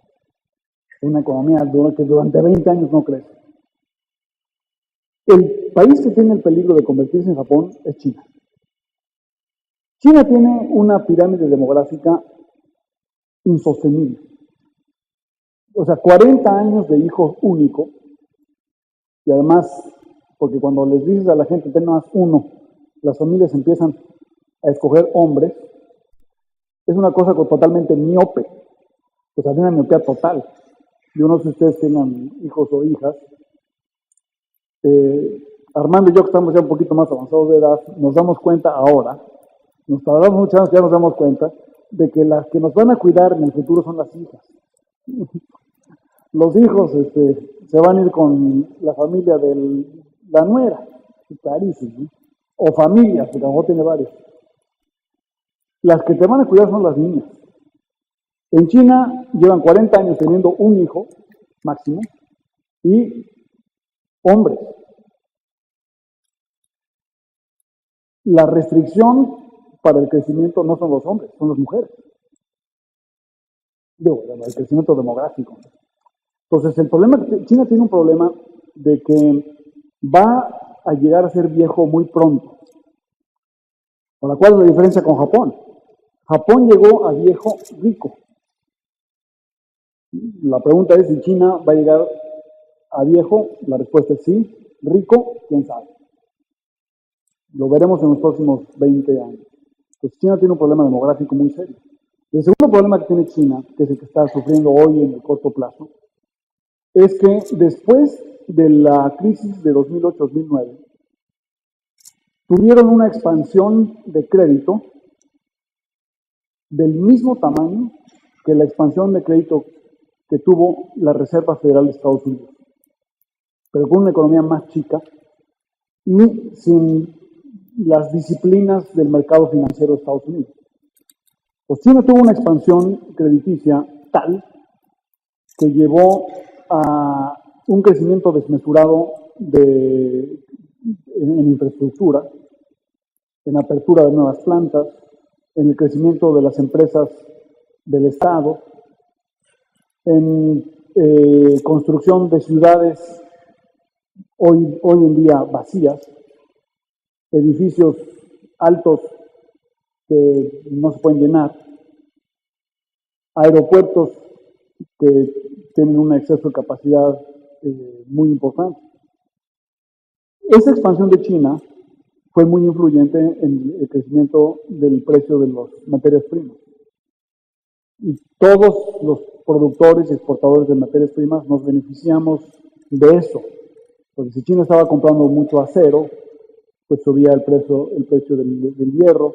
Una economía que durante 20 años no crece. El país que tiene el peligro de convertirse en Japón es China. China tiene una pirámide demográfica insostenible. O sea, 40 años de hijo único, y además, porque cuando les dices a la gente, ten más uno, las familias empiezan a escoger hombres, es una cosa totalmente miope, o sea, una miopía total. Yo no sé si ustedes tengan hijos o hijas. Armando y yo, que estamos ya un poquito más avanzados de edad, nos damos cuenta ahora, nos tardamos muchos años, ya nos damos cuenta, de que las que nos van a cuidar en el futuro son las hijas. Los hijos se van a ir con la familia de la nuera, clarísimo, ¿no? O familias, que a lo mejor tiene varios. Las que te van a cuidar son las niñas. En China llevan 40 años teniendo un hijo máximo y hombres. La restricción para el crecimiento no son los hombres, son las mujeres. Digo, el crecimiento demográfico. Entonces, el problema, China tiene un problema de que va a llegar a ser viejo muy pronto. Con la cual es la diferencia con Japón. Japón llegó a viejo rico. La pregunta es si China va a llegar a viejo. La respuesta es sí. Rico, quién sabe. Lo veremos en los próximos 20 años. Pues China tiene un problema demográfico muy serio. El segundo problema que tiene China, que es el que está sufriendo hoy en el corto plazo, es que después de la crisis de 2008-2009, tuvieron una expansión de crédito del mismo tamaño que la expansión de crédito que tuvo la Reserva Federal de Estados Unidos, pero con una economía más chica y sin las disciplinas del mercado financiero de Estados Unidos. Pues China tuvo una expansión crediticia tal que llevó a un crecimiento desmesurado en infraestructura, en apertura de nuevas plantas, en el crecimiento de las empresas del Estado, en construcción de ciudades hoy en día vacías, edificios altos que no se pueden llenar, aeropuertos que tienen un exceso de capacidad muy importante. Esa expansión de China fue muy influyente en el crecimiento del precio de las materias primas. Y todos los productores y exportadores de materias primas nos beneficiamos de eso. Porque si China estaba comprando mucho acero, pues subía el precio del hierro,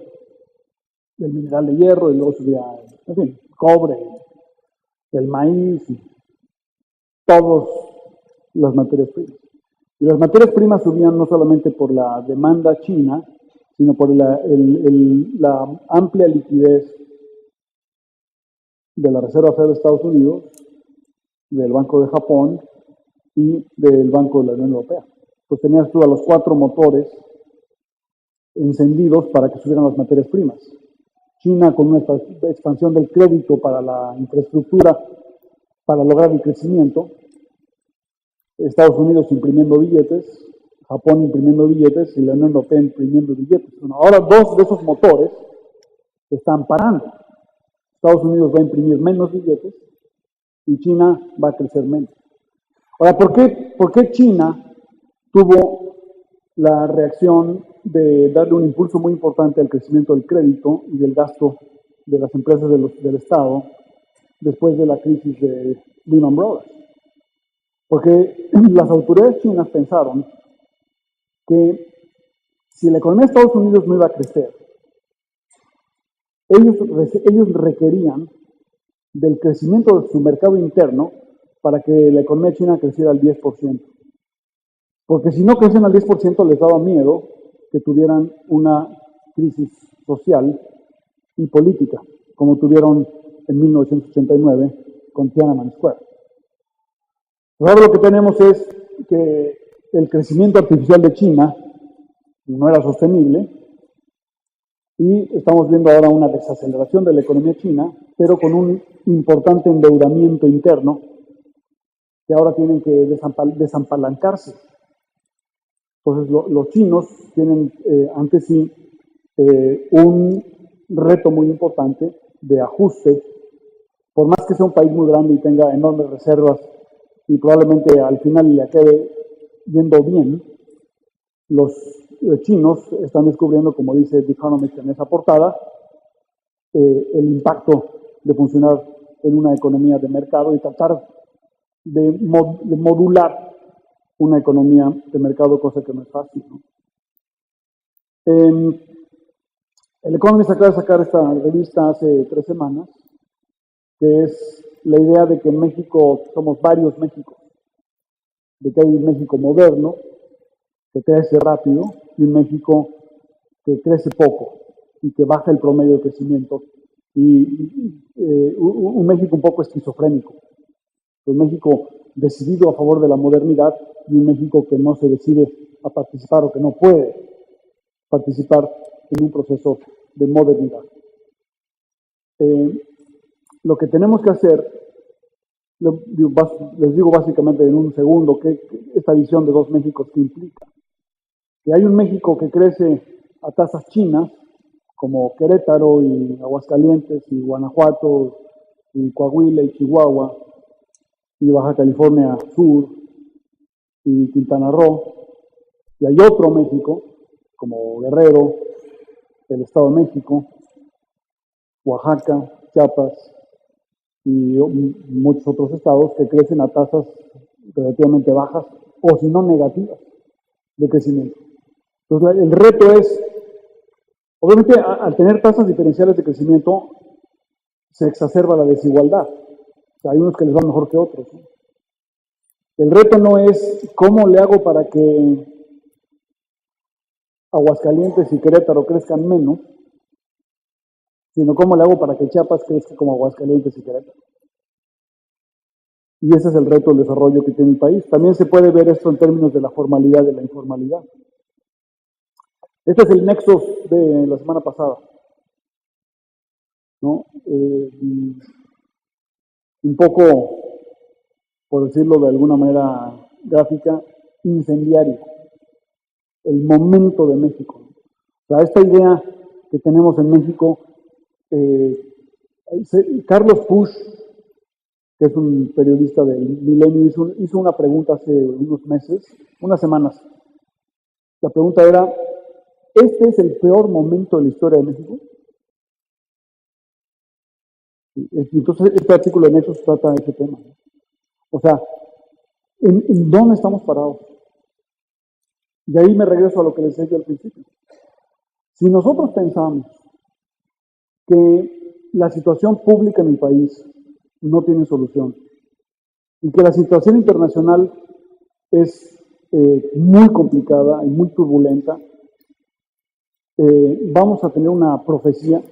del mineral de hierro, y luego subía, en fin, cobre, el maíz, y todas las materias primas. Y las materias primas subían no solamente por la demanda china, sino por la amplia liquidez de la Reserva Federal de Estados Unidos, del Banco de Japón y del Banco de la Unión Europea. Pues tenías tú a los 4 motores encendidos para que subieran las materias primas. China, con una expansión del crédito para la infraestructura, para lograr el crecimiento. Estados Unidos imprimiendo billetes, Japón imprimiendo billetes y la Unión Europea imprimiendo billetes. Bueno, ahora dos de esos motores se están parando. Estados Unidos va a imprimir menos billetes y China va a crecer menos. Ahora, ¿por qué China tuvo la reacción de darle un impulso muy importante al crecimiento del crédito y del gasto de las empresas del Estado después de la crisis de Lehman Brothers? Porque las autoridades chinas pensaron que si la economía de Estados Unidos no iba a crecer, ellos requerían del crecimiento de su mercado interno para que la economía china creciera al 10%. Porque si no crecen al 10% les daba miedo que tuvieran una crisis social y política, como tuvieron en 1989 con Tiananmen Square. Ahora lo que tenemos es que el crecimiento artificial de China no era sostenible y estamos viendo ahora una desaceleración de la economía china, pero con un importante endeudamiento interno que ahora tienen que desapalancarse. Entonces los chinos tienen ante sí un reto muy importante de ajuste, por más que sea un país muy grande y tenga enormes reservas y probablemente al final le acabe yendo bien, los chinos están descubriendo, como dice The Economist en esa portada, el impacto de funcionar en una economía de mercado y tratar de modular una economía de mercado, cosa que no es fácil, ¿no? El Economist acaba de sacar esta revista hace 3 semanas, que es la idea de que en México somos varios Méxicos, de que hay un México moderno, que crece rápido, y un México que crece poco y que baja el promedio de crecimiento, y un México un poco esquizofrénico. Un México decidido a favor de la modernidad y un México que no se decide a participar o que no puede participar en un proceso de modernidad. Lo que tenemos que hacer, les digo básicamente en un segundo, que esta visión de dos Méxicos que implica que hay un México que crece a tasas chinas, como Querétaro y Aguascalientes y Guanajuato y Coahuila y Chihuahua y Baja California Sur y Quintana Roo, y hay otro México, como Guerrero, el Estado de México, Oaxaca, Chiapas y muchos otros estados que crecen a tasas relativamente bajas o si no negativas de crecimiento. Entonces el reto es, obviamente al tener tasas diferenciales de crecimiento se exacerba la desigualdad. O sea, hay unos que les va mejor que otros, ¿no? El reto no es cómo le hago para que Aguascalientes y Querétaro crezcan menos, sino cómo le hago para que Chiapas crezca como Aguascalientes y Querétaro. Y ese es el reto del desarrollo que tiene el país. También se puede ver esto en términos de la formalidad y de la informalidad. Este es el nexo de la semana pasada, ¿no? Un poco, por decirlo de alguna manera gráfica, incendiario. El momento de México. O sea, esta idea que tenemos en México, Carlos Pusch, que es un periodista del Milenio, hizo una pregunta hace unos meses, unas semanas. La pregunta era, ¿este es el peor momento de la historia de México? Y entonces este artículo de Nexos trata de ese tema. O sea, ¿en dónde estamos parados? Y ahí me regreso a lo que les decía al principio. Si nosotros pensamos que la situación pública en el país no tiene solución y que la situación internacional es muy complicada y muy turbulenta, vamos a tener una profecía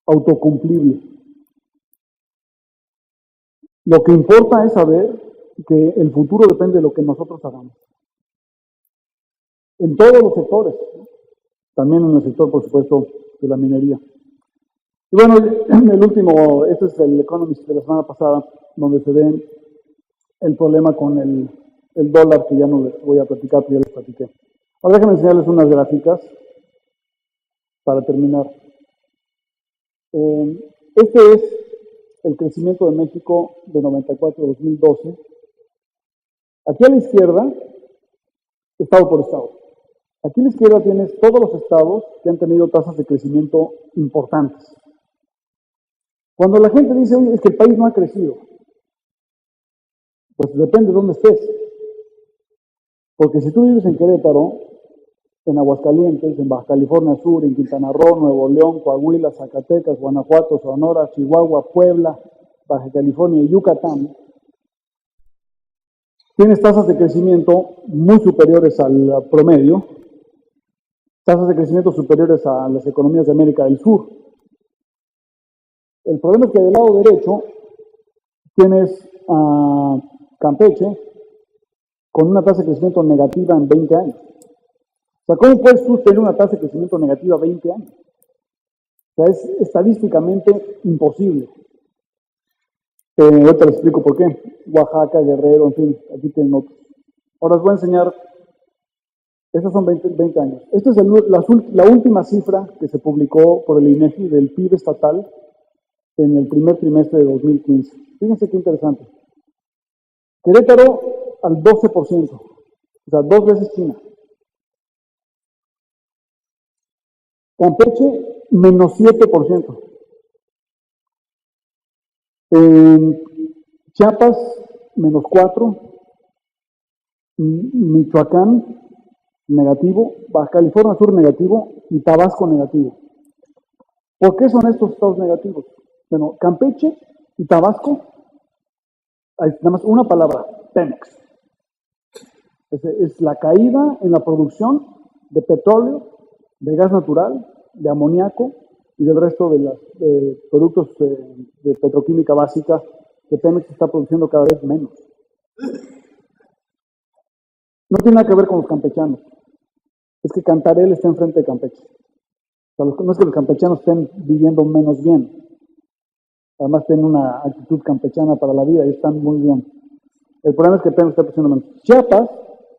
autocumplible. Lo que importa es saber que el futuro depende de lo que nosotros hagamos. En todos los sectores, ¿no? También en el sector, por supuesto, de la minería. Y bueno, el último, este es el Economist de la semana pasada, donde se ve el problema con el dólar, que ya no les voy a platicar, pero ya les platiqué. Ahora déjenme enseñarles unas gráficas para terminar. Este es el crecimiento de México de 94 a 2012. Aquí a la izquierda, estado por estado. Aquí a la izquierda tienes todos los estados que han tenido tasas de crecimiento importantes. Cuando la gente dice, oye, es que el país no ha crecido, pues depende de dónde estés. Porque si tú vives en Querétaro, en Aguascalientes, en Baja California Sur, en Quintana Roo, Nuevo León, Coahuila, Zacatecas, Guanajuato, Sonora, Chihuahua, Puebla, Baja California y Yucatán, tienes tasas de crecimiento muy superiores al promedio, tasas de crecimiento superiores a las economías de América del Sur. El problema es que del lado derecho tienes a Campeche con una tasa de crecimiento negativa en 20 años. O sea, ¿cómo puedes tú tener una tasa de crecimiento negativa 20 años? O sea, es estadísticamente imposible. Ahorita les explico por qué. Oaxaca, Guerrero, en fin, aquí tienen otros. Ahora les voy a enseñar, estos son 20 años. Esta es la última cifra que se publicó por el INEGI del PIB estatal en el primer trimestre de 2015. Fíjense qué interesante. Querétaro al 12%, o sea, 2 veces China. Campeche, menos 7%. Chiapas, menos 4%. Michoacán, negativo. Baja California Sur, negativo. Y Tabasco, negativo. ¿Por qué son estos estados negativos? Bueno, Campeche y Tabasco, hay nada más una palabra, Pemex. Es la caída en la producción de petróleo, de gas natural, de amoníaco y del resto de los productos de petroquímica básica que Pemex está produciendo cada vez menos. No tiene nada que ver con los campechanos. Es que Cantarell está enfrente de Campeche. O sea, no es que los campechanos estén viviendo menos bien. Además tienen una actitud campechana para la vida y están muy bien. El problema es que Pemex está produciendo menos. Chiapas,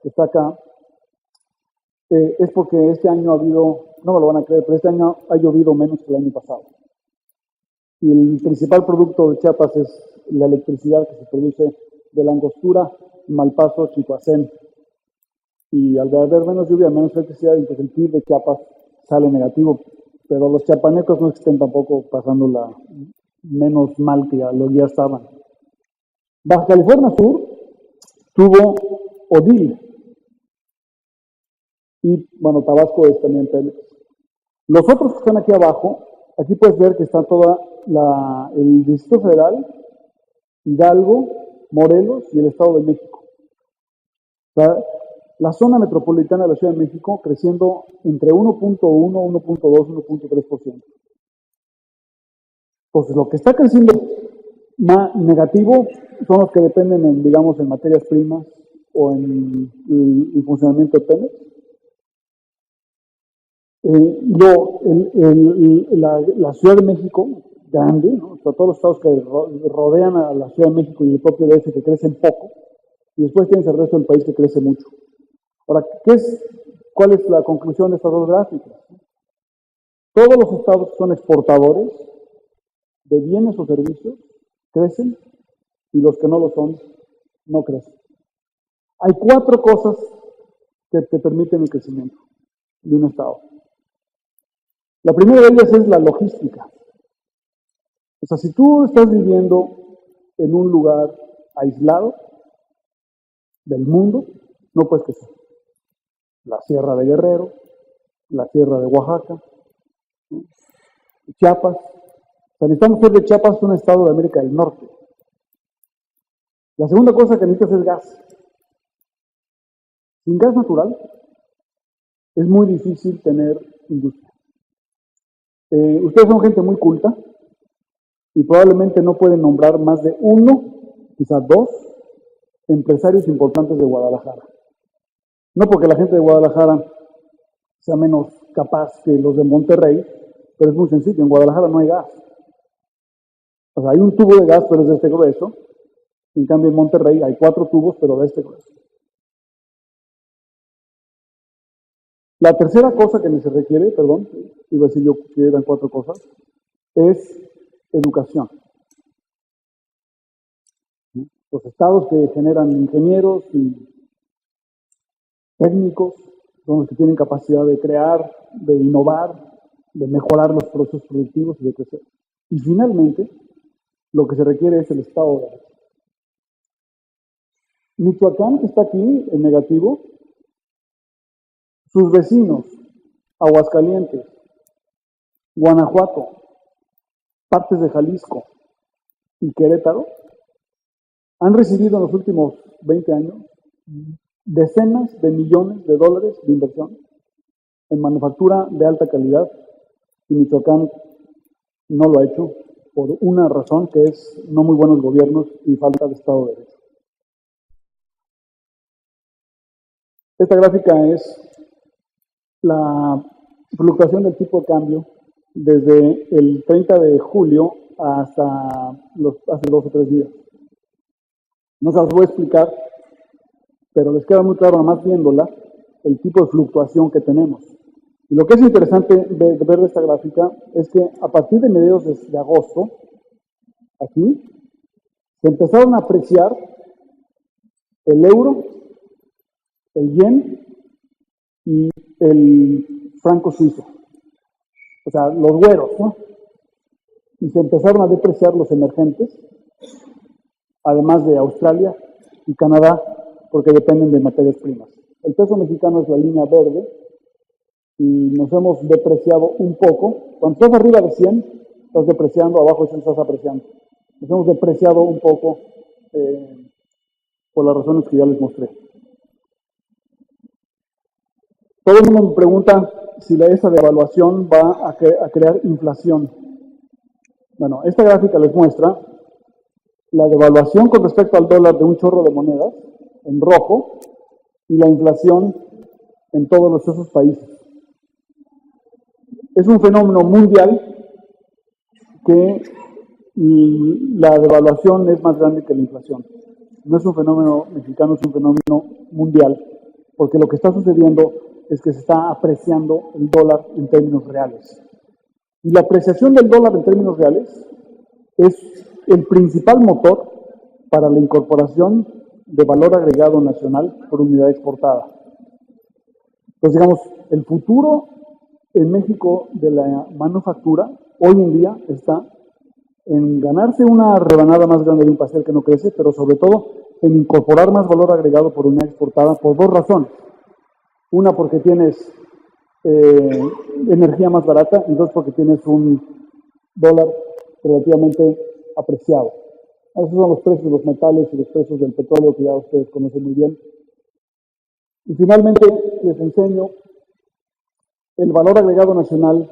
que está acá, es porque este año ha habido, no me lo van a creer, pero este año ha llovido menos que el año pasado. Y el principal producto de Chiapas es la electricidad que se produce de la Angostura, Malpaso, Chicoacén. Y al haber menos lluvia, menos electricidad, entonces el PIB de Chiapas sale negativo. Pero los chiapanecos no estén tampoco pasándola menos mal que ya estaban. Baja California Sur tuvo Odil. Y bueno, Tabasco es también Pemex. Los otros que están aquí abajo, aquí puedes ver que está toda el Distrito Federal, Hidalgo, Morelos y el Estado de México. O sea, la zona metropolitana de la Ciudad de México creciendo entre 1.1, 1.2, 1.3%. Entonces, lo que está creciendo más negativo son los que dependen en materias primas o en el funcionamiento de Pemex. La Ciudad de México, grande, ¿no? O sea, todos los estados que rodean a la Ciudad de México y el propio DF que crecen poco, y después tienes el resto del país que crece mucho. Ahora, ¿cuál es la conclusión de estas dos gráficas? Todos los estados que son exportadores de bienes o servicios crecen y los que no lo son no crecen. Hay 4 cosas que te permiten el crecimiento de un estado. La primera de ellas es la logística. O sea, si tú estás viviendo en un lugar aislado del mundo, no puedes crecer. La Sierra de Guerrero, la Sierra de Oaxaca, ¿no? Chiapas. O sea, necesitamos hacer de Chiapas un estado de América del Norte. La segunda cosa que necesitas es gas. Sin gas natural es muy difícil tener industria. Ustedes son gente muy culta y probablemente no pueden nombrar más de 1, quizás 2, empresarios importantes de Guadalajara. No porque la gente de Guadalajara sea menos capaz que los de Monterrey, Pero es muy sencillo, en Guadalajara no hay gas. O sea, hay un tubo de gas, pero es de este grueso. En cambio, en Monterrey hay 4 tubos, pero de este grueso. La tercera cosa que se requiere, perdón, iba a decir yo que eran 4 cosas, es educación. Los estados que generan ingenieros y técnicos son los que tienen capacidad de crear, de innovar, de mejorar los procesos productivos y de crecer. Y finalmente, lo que se requiere es el Estado de Derecho. Michoacán, que está aquí en negativo, sus vecinos, Aguascalientes, Guanajuato, partes de Jalisco y Querétaro, han recibido en los últimos 20 años decenas de millones de dólares de inversión en manufactura de alta calidad, y Michoacán no lo ha hecho por una razón, que es no muy buenos gobiernos y falta de Estado de Derecho. Esta gráfica es la fluctuación del tipo de cambio desde el 30 de julio hasta hace 2 o 3 días. No se las voy a explicar, pero les queda muy claro, nada más viéndola, el tipo de fluctuación que tenemos. Y lo que es interesante de ver esta gráfica es que a partir de mediados de agosto, aquí, se empezaron a apreciar el euro, el yen y el franco suizo. O sea, los güeros, ¿no? Y se empezaron a depreciar los emergentes, además de Australia y Canadá, porque dependen de materias primas. El peso mexicano es la línea verde y nos hemos depreciado un poco. Cuando estás arriba de 100, estás depreciando, abajo de 100 estás apreciando. Nos hemos depreciado un poco por las razones que ya les mostré. Todo el mundo me pregunta si esta devaluación va a crear inflación. Bueno, esta gráfica les muestra la devaluación con respecto al dólar de un chorro de monedas, en rojo, y la inflación en todos esos países. Es un fenómeno mundial que la devaluación es más grande que la inflación. No es un fenómeno mexicano, es un fenómeno mundial, porque lo que está sucediendo es que se está apreciando el dólar en términos reales. Y la apreciación del dólar en términos reales es el principal motor para la incorporación de valor agregado nacional por unidad exportada. Entonces, digamos, el futuro en México de la manufactura hoy en día está en ganarse una rebanada más grande de un pastel que no crece, pero sobre todo en incorporar más valor agregado por unidad exportada por 2 razones. Una, porque tienes energía más barata, y 2, porque tienes un dólar relativamente apreciado. Esos son los precios de los metales y los precios del petróleo que ya ustedes conocen muy bien. Y finalmente les enseño el valor agregado nacional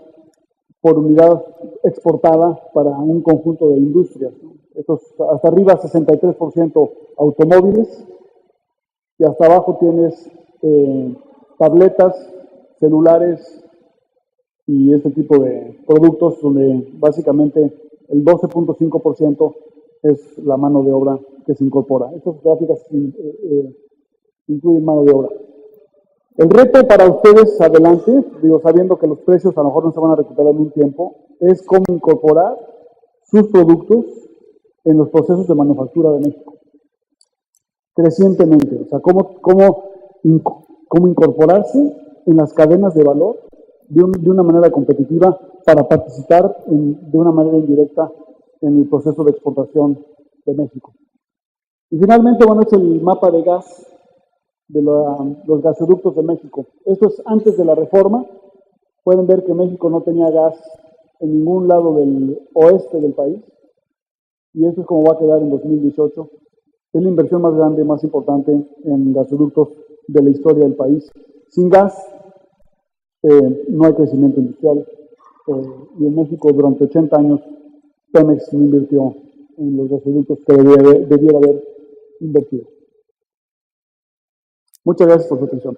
por unidad exportada para un conjunto de industrias. Estos, hasta arriba 63% automóviles, y hasta abajo tienes tabletas, celulares y este tipo de productos, donde básicamente el 12.5% es la mano de obra que se incorpora. Estas gráficas incluyen mano de obra. El reto para ustedes adelante, sabiendo que los precios a lo mejor no se van a recuperar en un tiempo, es cómo incorporar sus productos en los procesos de manufactura de México. Crecientemente, o sea, cómo incorporarse en las cadenas de valor de una manera competitiva para participar de una manera indirecta en el proceso de exportación de México. Y finalmente, bueno, es el mapa de gas de los gasoductos de México. Esto es antes de la reforma. Pueden ver que México no tenía gas en ningún lado del oeste del país, y esto es como va a quedar en 2018. Es la inversión más grande, más importante en gasoductos de la historia del país. Sin gas no hay crecimiento industrial, y en México durante 80 años Pemex no invirtió en los gasoductos que debiera haber invertido. Muchas gracias por su atención.